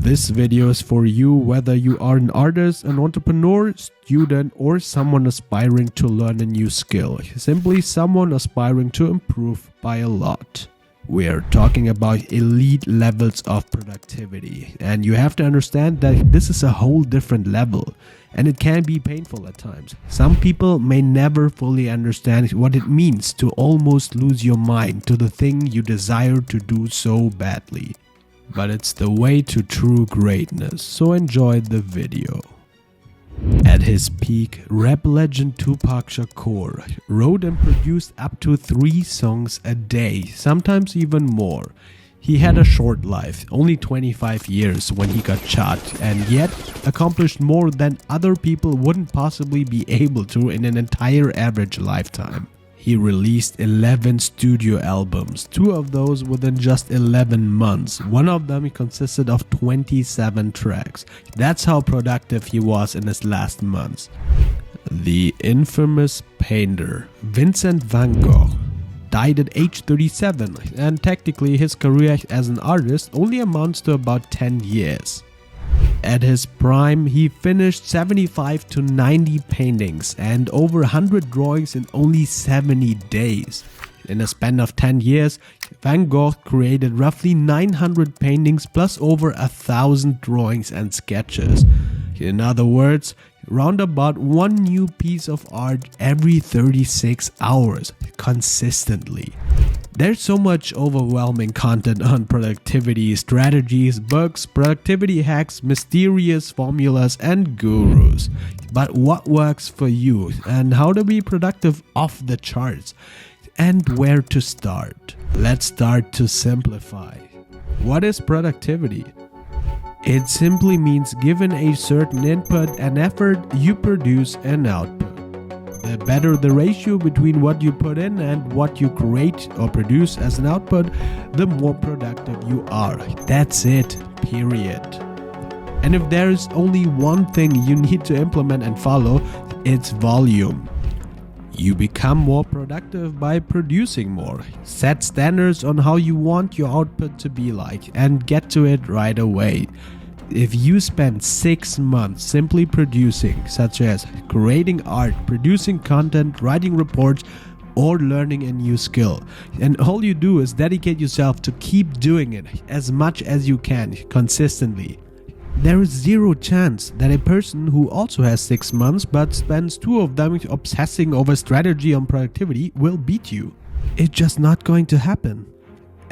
This video is for you whether you are an artist, an entrepreneur, student, or someone aspiring to learn a new skill. Simply someone aspiring to improve by a lot. We're talking about elite levels of productivity, and you have to understand that this is a whole different level, and it can be painful at times. Some people may never fully understand what it means to almost lose your mind to the thing you desire to do so badly. But it's the way to true greatness, so enjoy the video. At his peak, rap legend Tupac Shakur wrote and produced up to 3 songs a day, sometimes even more. He had a short life, only 25 years when he got shot, and yet accomplished more than other people wouldn't possibly be able to in an entire average lifetime. He released 11 studio albums, 2 of those within just 11 months. One of them consisted of 27 tracks. That's how productive he was in his last months. The infamous painter Vincent van Gogh died at age 37, and technically his career as an artist only amounts to about 10 years. At his prime, he finished 75 to 90 paintings and over 100 drawings in only 70 days. In a span of 10 years, Van Gogh created roughly 900 paintings plus over 1,000 drawings and sketches. In other words, round about 1 new piece of art every 36 hours, consistently. There's so much overwhelming content on productivity, strategies, books, productivity hacks, mysterious formulas, and gurus. But what works for you, and how to be productive off the charts, and where to start? Let's start to simplify. What is productivity? It simply means given a certain input and effort, you produce an output. The better the ratio between what you put in and what you create or produce as an output, the more productive you are. That's it, period. And if there is only one thing you need to implement and follow, it's volume. You become more productive by producing more. Set standards on how you want your output to be like and get to it right away. If you spend 6 months simply producing, such as creating art, producing content, writing reports, or learning a new skill, and all you do is dedicate yourself to keep doing it as much as you can consistently, there is zero chance that a person who also has 6 months but spends 2 of them obsessing over strategy on productivity will beat you. It's just not going to happen.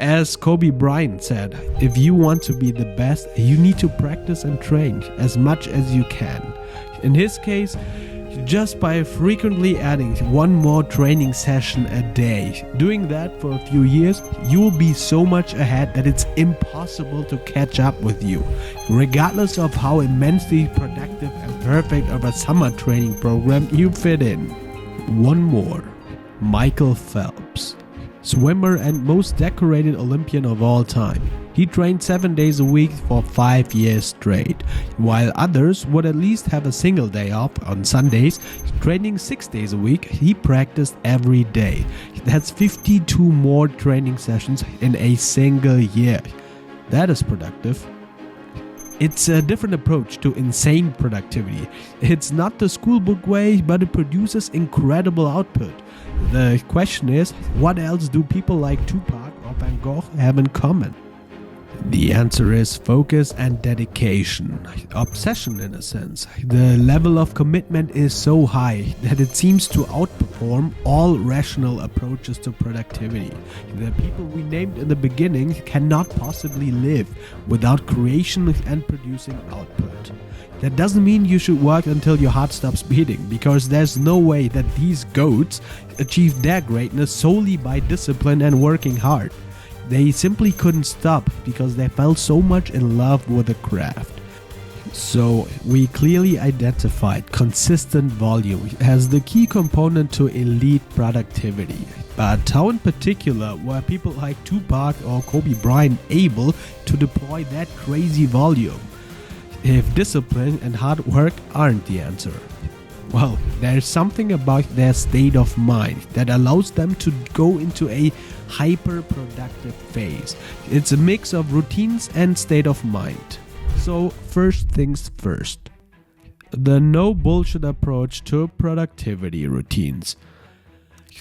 As Bryant said, if you want to be the best, you need to practice and train as much as you can. In his case, just by frequently adding 1 more training session a day. Doing that for a few years, you will be so much ahead that it's impossible to catch up with you, regardless of how immensely productive and perfect of a summer training program you fit in. 1 more. Michael Phelps. Swimmer and most decorated Olympian of all time. He trained 7 days a week for 5 years straight, while others would at least have a single day off on Sundays. Training 6 days a week, he practiced every day. That's 52 more training sessions in a single year. That is productive. It's a different approach to insane productivity. It's not the schoolbook way, but it produces incredible output. The question is, what else do people like Tupac or Van Gogh have in common? The answer is focus and dedication. Obsession in a sense. The level of commitment is so high that it seems to outperform all rational approaches to productivity. The people we named in the beginning cannot possibly live without creation and producing output. That doesn't mean you should work until your heart stops beating, because there's no way that these goats achieved their greatness solely by discipline and working hard. They simply couldn't stop because they fell so much in love with the craft. So we clearly identified consistent volume as the key component to elite productivity. But how in particular were people like Tupac or Bryant able to deploy that crazy volume? If discipline and hard work aren't the answer, well, there's something about their state of mind that allows them to go into a hyper-productive phase. It's a mix of routines and state of mind. So first things first. The no bullshit approach to productivity routines.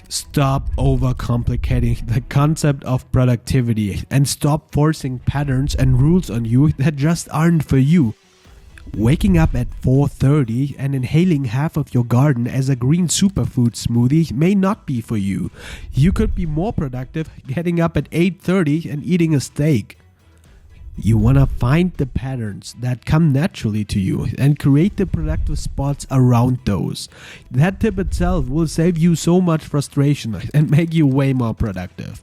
Stop overcomplicating the concept of productivity and stop forcing patterns and rules on you that just aren't for you. Waking up at 4:30 and inhaling half of your garden as a green superfood smoothie may not be for you. You could be more productive getting up at 8:30 and eating a steak. You want to find the patterns that come naturally to you and create the productive spots around those. That tip itself will save you so much frustration and make you way more productive.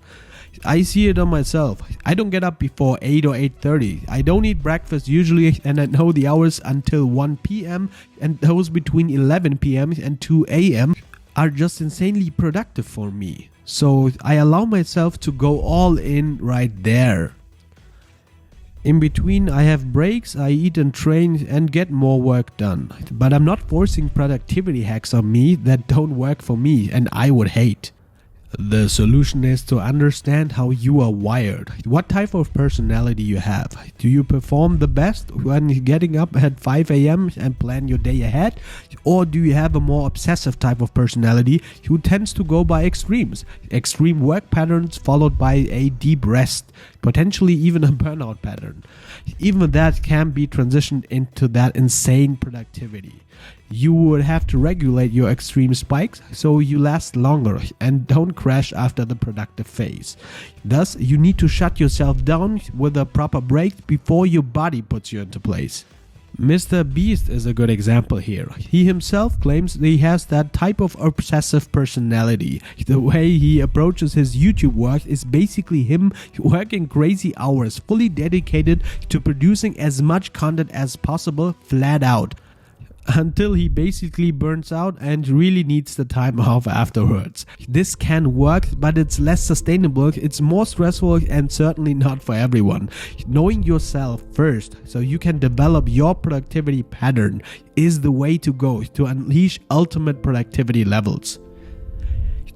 I see it on myself. I don't get up before 8 or 8:30. I don't eat breakfast usually, and I know the hours until 1 p.m. and those between 11 p.m. and 2 a.m. are just insanely productive for me. So I allow myself to go all in right there. In between, I have breaks, I eat and train and get more work done. But I'm not forcing productivity hacks on me that don't work for me and I would hate. The solution is to understand how you are wired, what type of personality you have. Do you perform the best when getting up at 5 a.m. and plan your day ahead? Or do you have a more obsessive type of personality who tends to go by extremes? Extreme work patterns followed by a deep rest, potentially even a burnout pattern. Even that can be transitioned into that insane productivity. You would have to regulate your extreme spikes so you last longer and don't crash after the productive phase. Thus, you need to shut yourself down with a proper break before your body puts you into place. MrBeast is a good example here. He himself claims that he has that type of obsessive personality. The way he approaches his YouTube work is basically him working crazy hours, fully dedicated to producing as much content as possible, flat out, until he basically burns out and really needs the time off afterwards. This can work, but it's less sustainable, it's more stressful, and certainly not for everyone. Knowing yourself first so you can develop your productivity pattern is the way to go to unleash ultimate productivity levels.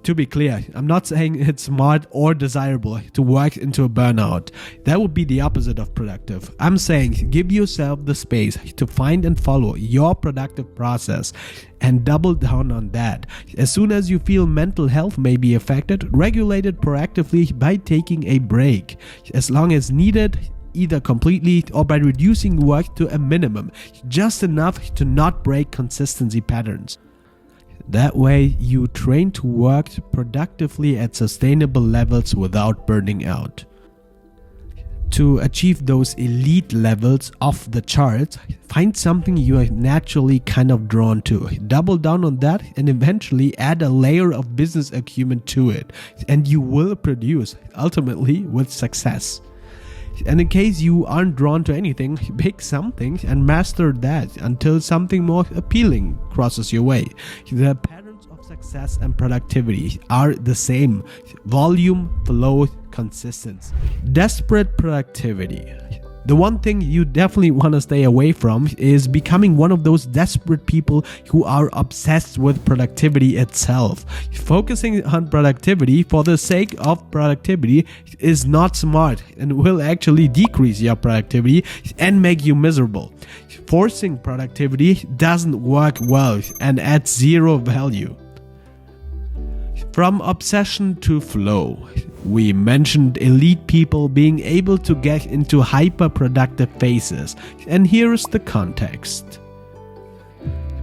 To be clear, I'm not saying it's smart or desirable to work into a burnout. That would be the opposite of productive. I'm saying give yourself the space to find and follow your productive process and double down on that. As soon as you feel mental health may be affected, regulate it proactively by taking a break. As long as needed, either completely or by reducing work to a minimum, just enough to not break consistency patterns. That way, you train to work productively at sustainable levels without burning out. To achieve those elite levels off the charts, find something you are naturally kind of drawn to. Double down on that and eventually add a layer of business acumen to it, and you will produce, ultimately, with success. And in case you aren't drawn to anything, pick something and master that until something more appealing crosses your way. The patterns of success and productivity are the same: volume, flow, consistency. Desperate productivity. The one thing you definitely want to stay away from is becoming one of those desperate people who are obsessed with productivity itself. Focusing on productivity for the sake of productivity is not smart and will actually decrease your productivity and make you miserable. Forcing productivity doesn't work well and adds zero value. From obsession to flow. We mentioned elite people being able to get into hyper-productive phases, and here's the context.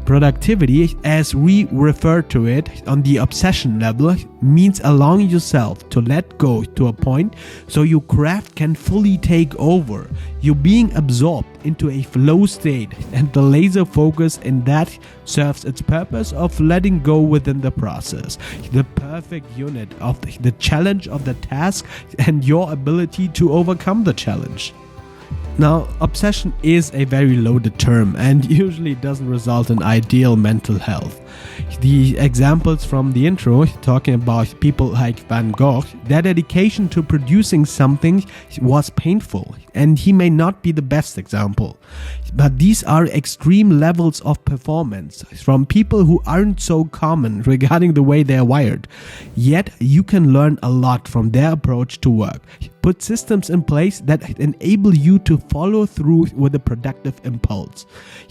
Productivity, as we refer to it on the obsession level, means allowing yourself to let go to a point so your craft can fully take over. You're being absorbed into a flow state, and the laser focus in that serves its purpose of letting go within the process. The perfect unit of the challenge of the task and your ability to overcome the challenge. Now, obsession is a very loaded term and usually doesn't result in ideal mental health. The examples from the intro, talking about people like Van Gogh, their dedication to producing something was painful, and he may not be the best example. But these are extreme levels of performance from people who aren't so common regarding the way they're wired. Yet you can learn a lot from their approach to work. Put systems in place that enable you to follow through with a productive impulse.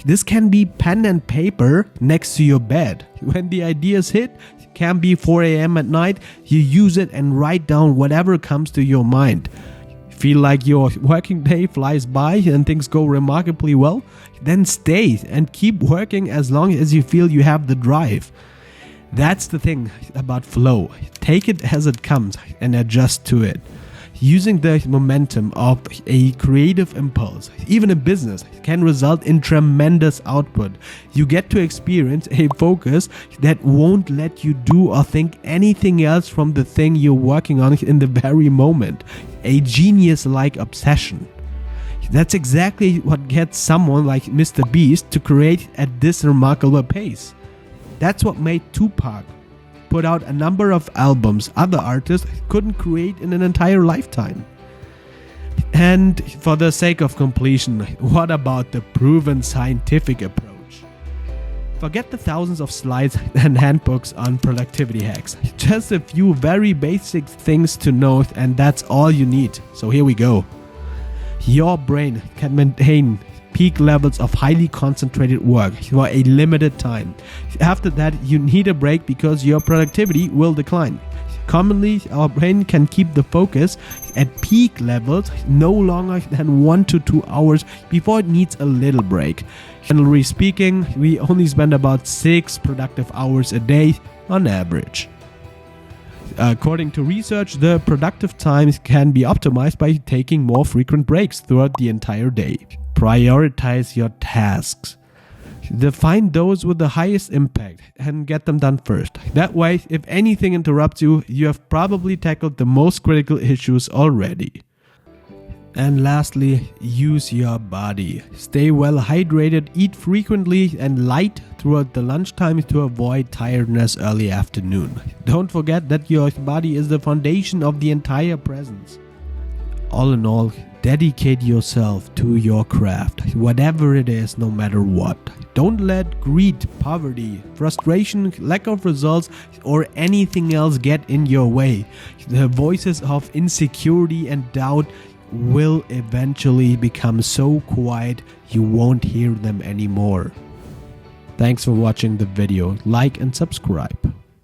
This can be pen and paper next to your bed. When the ideas hit, it can be 4 a.m. at night, you use it and write down whatever comes to your mind. Feel like your working day flies by and things go remarkably well? Then stay and keep working as long as you feel you have the drive. That's the thing about flow. Take it as it comes and adjust to it. Using the momentum of a creative impulse, even a business, can result in tremendous output. You get to experience a focus that won't let you do or think anything else from the thing you're working on in the very moment. A genius-like obsession. That's exactly what gets someone like MrBeast to create at this remarkable pace. That's what made Tupac put out a number of albums other artists couldn't create in an entire lifetime. And for the sake of completion, what about the proven scientific approach? Forget the thousands of slides and handbooks on productivity hacks. Just a few very basic things to note, and that's all you need. So here we go. Your brain can maintain peak levels of highly concentrated work for a limited time. After that, you need a break because your productivity will decline. Commonly, our brain can keep the focus at peak levels no longer than 1 to 2 hours before it needs a little break. Generally speaking, we only spend about 6 productive hours a day on average. According to research, the productive times can be optimized by taking more frequent breaks throughout the entire day. Prioritize your tasks. Define those with the highest impact and get them done first. That way, if anything interrupts you, you have probably tackled the most critical issues already. And lastly, use your body. Stay well hydrated, eat frequently and light throughout the lunchtime to avoid tiredness early afternoon. Don't forget that your body is the foundation of the entire presence. All in all, dedicate yourself to your craft, whatever it is, no matter what. Don't let greed, poverty, frustration, lack of results, or anything else get in your way. The voices of insecurity and doubt will eventually become so quiet you won't hear them anymore. Thanks for watching the video. Like and subscribe.